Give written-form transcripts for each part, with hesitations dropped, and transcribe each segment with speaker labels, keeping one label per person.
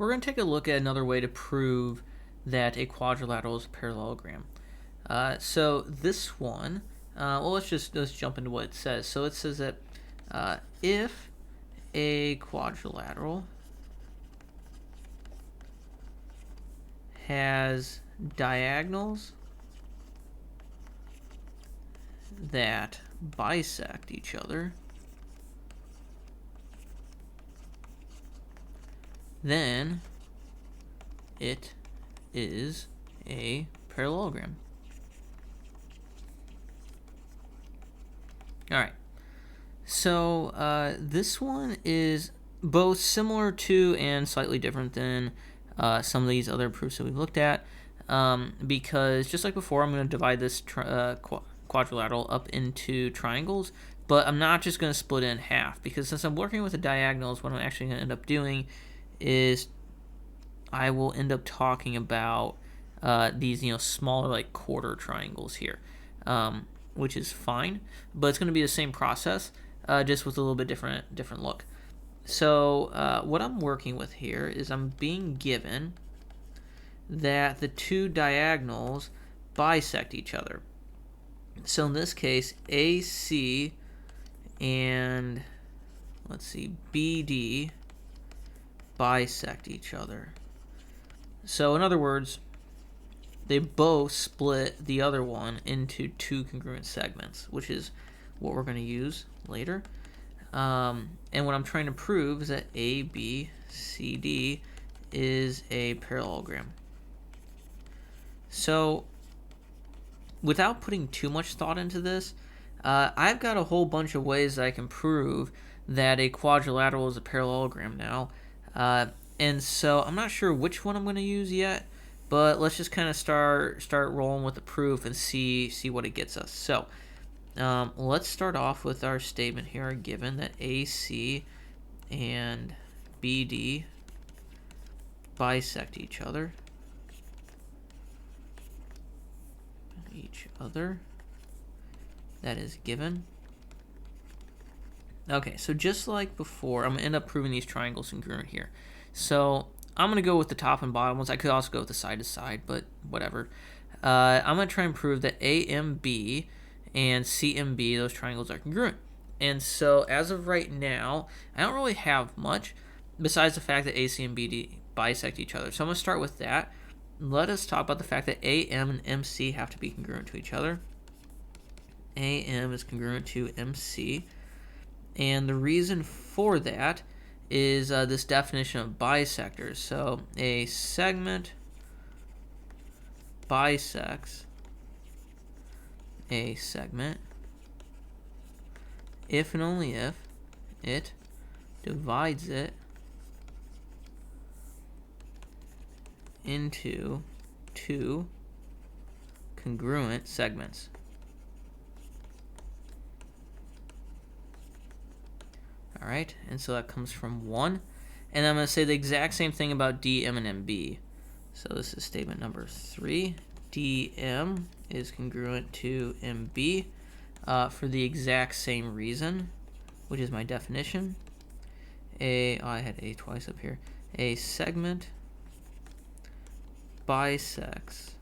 Speaker 1: we're going to take a look at another way to prove that a quadrilateral is a parallelogram. So this one, well, let's jump into what it says. So it says that if a quadrilateral has diagonals that bisect each other, then it is a parallelogram. All right. So this one is both similar to and slightly different than some of these other proofs that we've looked at, because just like before, I'm going to divide this quadrilateral up into triangles, but I'm not just going to split it in half, because since I'm working with the diagonals, what I'm actually going to end up doing is I will end up talking about these smaller like quarter triangles here, which is fine, but it's going to be the same process, just with a little bit different look. So what I'm working with here is I'm being given that the two diagonals bisect each other. So in this case, AC and let's see, BD bisect each other. So in other words, they both split the other one into two congruent segments, which is what we're going to use later. And what I'm trying to prove is that ABCD is a parallelogram. So without putting too much thought into this, I've got a whole bunch of ways that I can prove that a quadrilateral is a parallelogram now. And so I'm not sure which one I'm going to use yet, but let's just kind of start rolling with the proof and see what it gets us. So let's start off with our statement here, given that AC and BD bisect each other. That is given. Okay, so just like before, I'm going to end up proving these triangles congruent here. So I'm going to go with the top and bottom ones. I could also go with the side to side, but whatever. I'm going to try and prove that AMB and CMB, those triangles, are congruent. And so as of right now, I don't really have much besides the fact that AC and BD bisect each other. So I'm going to start with that. Let us talk about the fact that AM and MC have to be congruent to each other. AM is congruent to MC. And the reason for that is this definition of bisectors. So a segment bisects a segment if and only if it divides it into two congruent segments. All right, and so that comes from 1. And I'm going to say the exact same thing about DM and MB. So this is statement number 3. DM is congruent to MB for the exact same reason, which is my definition. I had A twice up here. A segment bisects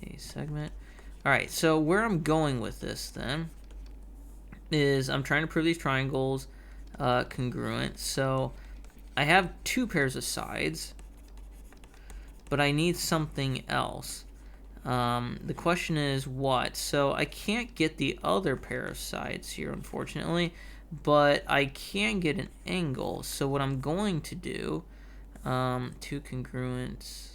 Speaker 1: a segment. All right, so where I'm going with this then is I'm trying to prove these triangles congruent. So I have two pairs of sides, but I need something else. The question is what? So I can't get the other pair of sides here, unfortunately, but I can get an angle. So what I'm going to do, two congruent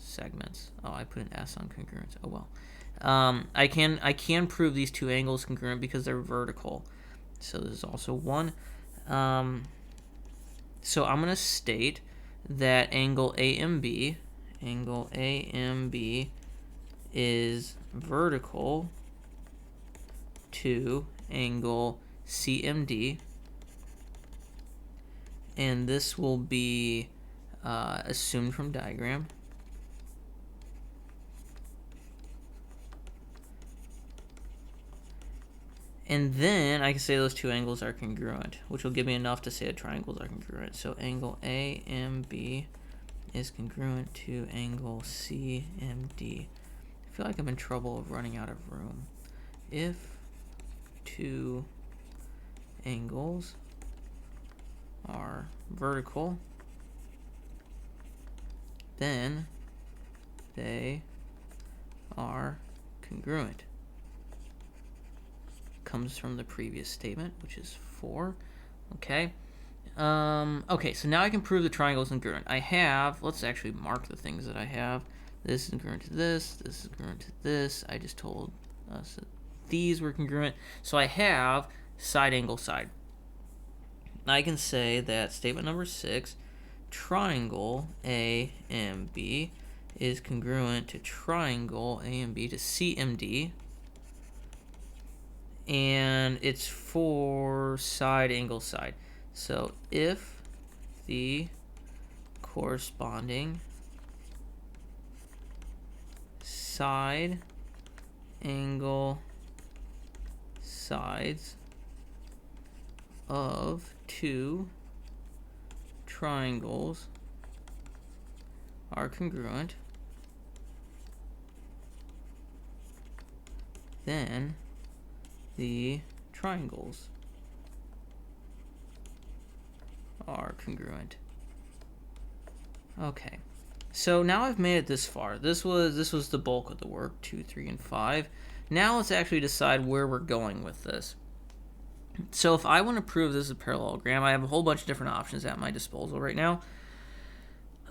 Speaker 1: segments. Oh, I put an S on congruence. Oh well. I can prove these two angles congruent because they're vertical. So this is also 1. So I'm going to state that angle AMB is vertical to angle CMD, and this will be assumed from diagram. And then I can say those two angles are congruent, which will give me enough to say that triangles are congruent. So angle AMB is congruent to angle CMD. I feel like I'm in trouble of running out of room. If two angles are vertical, then they are congruent. Comes from the previous statement, which is 4. Okay. Okay, so now I can prove the triangle is congruent. I have, let's actually mark the things that I have. This is congruent to this is congruent to this. I just told us that these were congruent. So I have side angle side. I can say that statement number 6, triangle AMB is congruent to triangle AMB to CMD. And it's for side angle side. So if the corresponding side angle sides of two triangles are congruent, then the triangles are congruent. Okay, so now I've made it this far. This was the bulk of the work, 2, 3, and 5. Now let's actually decide where we're going with this. So if I want to prove this is a parallelogram, I have a whole bunch of different options at my disposal right now.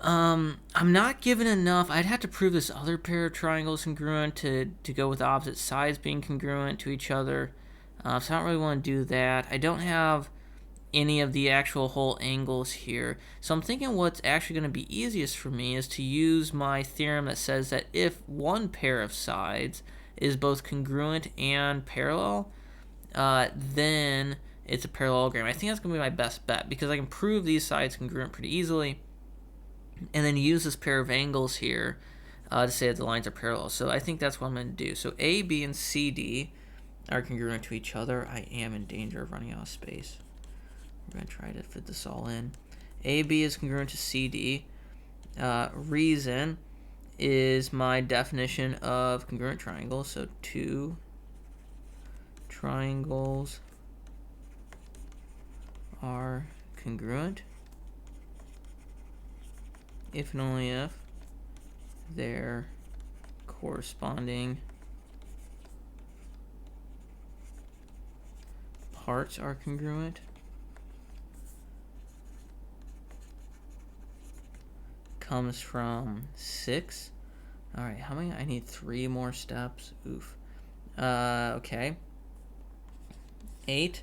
Speaker 1: I'm not given enough. I'd have to prove this other pair of triangles congruent to go with opposite sides being congruent to each other. So I don't really want to do that. I don't have any of the actual whole angles here. So I'm thinking what's actually going to be easiest for me is to use my theorem that says that if one pair of sides is both congruent and parallel, then it's a parallelogram. I think that's going to be my best bet because I can prove these sides congruent pretty easily and then use this pair of angles here to say that the lines are parallel. So I think that's what I'm going to do. So A, B, and CD are congruent to each other. I am in danger of running out of space. We're going to try to fit this all in. AB is congruent to CD. Reason is my definition of congruent triangles. So two triangles are congruent if and only if their corresponding parts are congruent. Comes from 6. All right, how many? I need 3 more steps. Oof. Okay. 8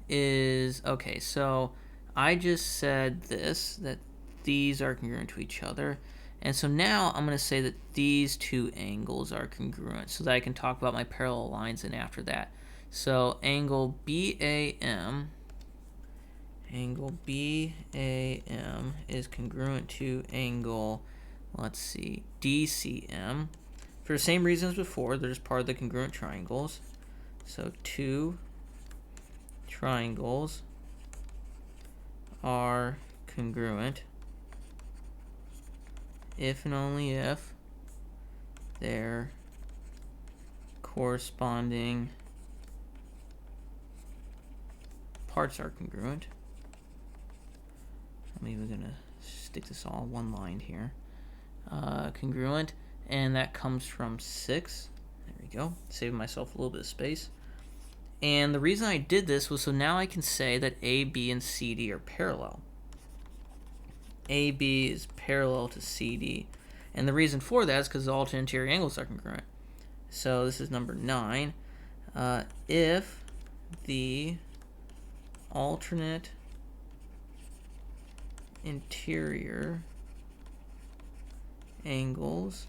Speaker 1: is, okay, so I just said this, that these are congruent to each other. And so now I'm going to say that these two angles are congruent so that I can talk about my parallel lines and after that. So angle BAM is congruent to angle, let's see, DCM. For the same reasons before, they're just part of the congruent triangles. So two triangles are congruent if and only if their corresponding parts are congruent. I'm even going to stick this all in one line here. Congruent, and that comes from 6. There we go, saving myself a little bit of space. And the reason I did this was so now I can say that A, B, and CD are parallel. AB is parallel to CD. And the reason for that is because the alternate interior angles are congruent. So this is number 9. If the alternate interior angles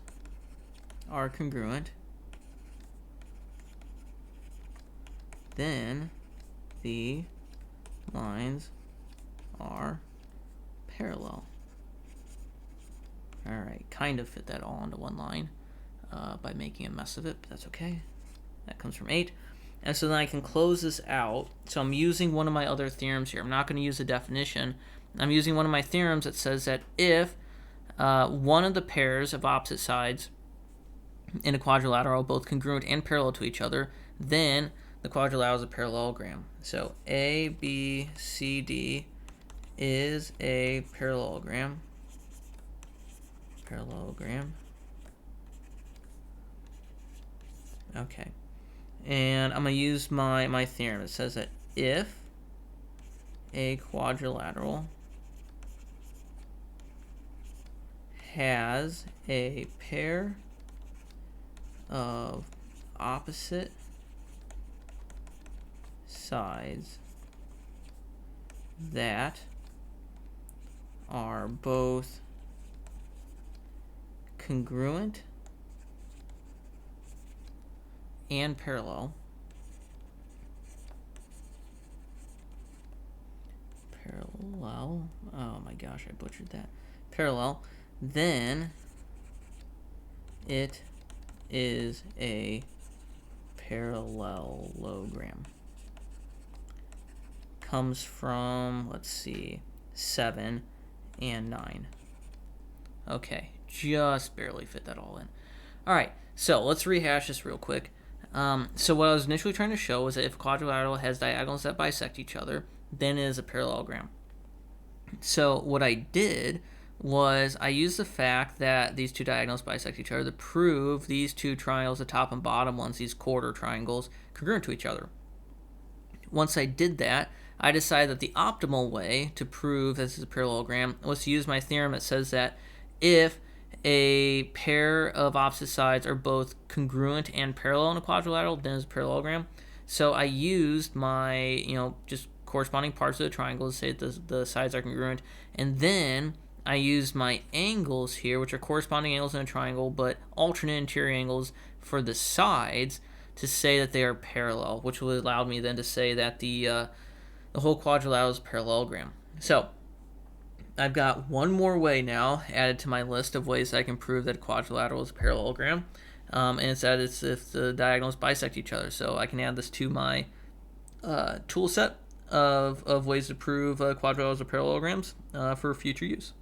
Speaker 1: are congruent, then the lines are parallel. Alright, kind of fit that all into one line by making a mess of it, but that's okay. That comes from 8. And so then I can close this out. So I'm using one of my other theorems here. I'm not going to use a definition. I'm using one of my theorems that says that if one of the pairs of opposite sides in a quadrilateral are both congruent and parallel to each other, then the quadrilateral is a parallelogram. So A, B, C, D is a parallelogram. Okay. And I'm going to use my theorem. It says that if a quadrilateral has a pair of opposite sides that are both congruent and parallel, oh my gosh, I butchered that, parallel, then it is a parallelogram. Comes from, let's see, 7 and 9. Okay, just barely fit that all in. All right, so let's rehash this real quick. So what I was initially trying to show was that if a quadrilateral has diagonals that bisect each other, then it is a parallelogram. So what I did was I used the fact that these two diagonals bisect each other to prove these two triangles, the top and bottom ones, these quarter triangles, congruent to each other. Once I did that, I decided that the optimal way to prove this is a parallelogram was to use my theorem that says that if a pair of opposite sides are both congruent and parallel in a quadrilateral, then it's a parallelogram. So I used my, just corresponding parts of the triangle to say that the sides are congruent, and then I used my angles here, which are corresponding angles in a triangle, but alternate interior angles for the sides, to say that they are parallel, which would allow me then to say that the whole quadrilateral is a parallelogram. So I've got one more way now added to my list of ways I can prove that a quadrilateral is a parallelogram, and it's that it's if the diagonals bisect each other. So I can add this to my tool set of ways to prove quadrilaterals are parallelograms for future use.